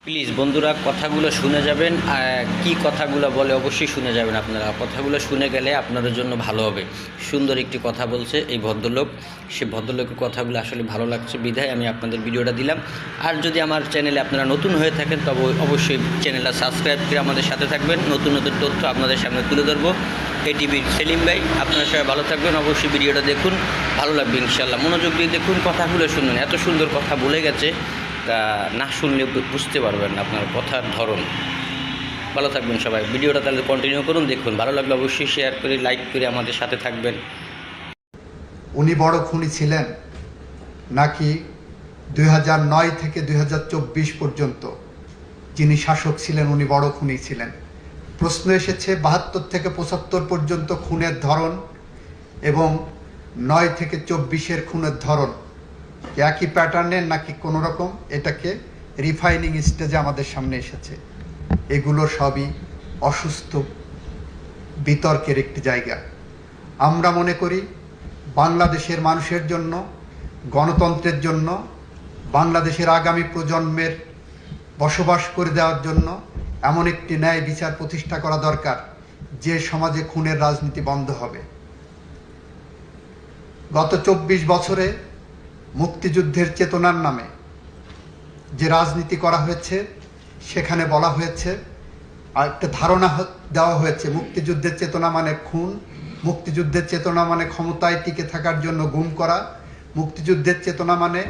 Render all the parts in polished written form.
Please বন্ধুরা কথাগুলো শুনে যাবেন, কি কথাগুলো বলে অবশ্যই শুনে যাবেন। আপনারা কথাগুলো শুনে গেলে আপনাদের জন্য ভালো হবে। সুন্দর একটি কথা বলছে এই ভদ্রলোক, সে ভদ্রলোকের কথাগুলো আসলে ভালো লাগছে বিধায় আমি আপনাদের ভিডিওটা দিলাম। আর যদি আমার চ্যানেলে আপনারা নতুন হয়ে থাকেন তবে অবশ্যই চ্যানেলটা সাবস্ক্রাইব করে আমাদের সাথে থাকবেন। নতুন নতুন তথ্য আপনাদের সামনে তুলে ধরবো। এটিভির সেলিম ভাই, আপনারা সবাই ভালো থাকবেন। অবশ্যই ভিডিওটা দেখুন, ভালো লাগবে ইনশাল্লাহ। মনোযোগ দিয়ে দেখুন, কথাগুলো শুনুন। এত সুন্দর কথা বলে গেছে, তা না শুনলে বুঝতে পারবেন আপনার কথার ধরন। ভালো থাকবেন সবাই। ভিডিওটা তাহলে কন্টিনিউ করুন, দেখুন। ভালো লাগলে অবশ্যই শেয়ার করে লাইক করে আমাদের সাথে থাকবেন। উনি বড় খুনি ছিলেন নাকি 2009 থেকে 2024 পর্যন্ত যিনি শাসক ছিলেন উনি বড় খুনি ছিলেন? প্রশ্ন এসেছে 72 থেকে 75 পর্যন্ত খুনের ধরন এবং 9 থেকে 24-এর খুনের ধরন একই প্যাটার্নের নাকি কোনো রকম এটাকে রিফাইনিং স্টেজে আমাদের সামনে এসেছে। এগুলো সবই অসুস্থ বিতর্কের একটি জায়গা। আমরা মনে করি বাংলাদেশের মানুষের জন্য, গণতন্ত্রের জন্য, বাংলাদেশের আগামী প্রজন্মের বসবাস করে দেওয়ার জন্য এমন একটি ন্যায় বিচার প্রতিষ্ঠা করা দরকার যে সমাজে খুনের রাজনীতি বন্ধ হবে। গত 24 বছরে মুক্তিযুদ্ধের চেতনার নামে যে রাজনীতি করা হয়েছে সেখানে বলা হয়েছে, আর একটা ধারণা দেওয়া হয়েছে মুক্তিযুদ্ধের চেতনা মানে খুন, মুক্তিযুদ্ধের চেতনা মানে ক্ষমতায় টিকে থাকার জন্য গুম করা, মুক্তিযুদ্ধের চেতনা মানে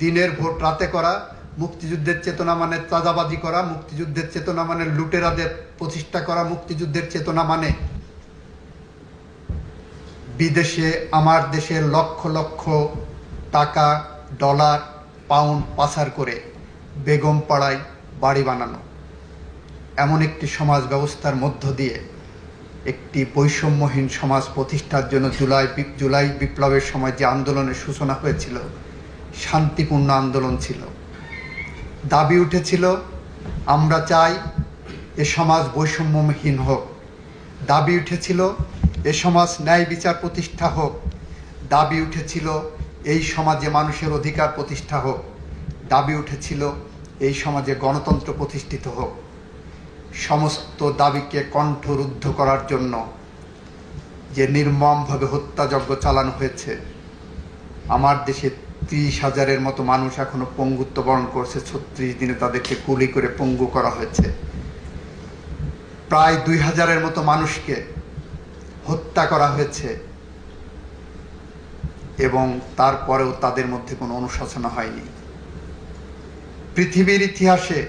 দিনের ভোট রাতে করা, মুক্তিযুদ্ধের চেতনা মানে চাঁদাবাজি করা, মুক্তিযুদ্ধের চেতনা মানে লুটেরাদের প্রতিষ্ঠা করা, মুক্তিযুদ্ধের চেতনা মানে বিদেশে আমার দেশের লক্ষ লক্ষ টাকা, ডলার, পাউন্ড পাচার করে বেগম পাড়ায় বাড়ি বানানো। এমন একটি সমাজ ব্যবস্থার মধ্য দিয়ে একটি বৈষম্যহীন সমাজ প্রতিষ্ঠার জন্য জুলাই বিপ্লবের সময় যে আন্দোলনের সূচনা হয়েছিল শান্তিপূর্ণ আন্দোলন ছিল। দাবি উঠেছিল আমরা চাই এ সমাজ বৈষম্যহীন হোক, দাবি উঠেছিল এ সমাজ ন্যায় বিচার প্রতিষ্ঠা হোক, দাবি উঠেছিল এই সমাজে মানুষের অধিকার প্রতিষ্ঠা হোক, দাবি উঠেছিল এই সমাজে গণতন্ত্র প্রতিষ্ঠিত হোক। সমস্ত দাবিকে কণ্ঠরুদ্ধ করার জন্য যে নির্মমভাবে হত্যাযজ্ঞ চালানো হয়েছে, আমার দেশে 30,000-এর মতো মানুষ এখনো পঙ্গুত্ব বরণ করছে। 36 দিনে তাদেরকে গুলি করে পঙ্গু করা হয়েছে। প্রায় 2,000-এর মতো মানুষকে হত্যা করা হয়েছে এবং তারপরেও তাদের মধ্যে কোনো অনুশোচনা হয়নি। পৃথিবীর ইতিহাসে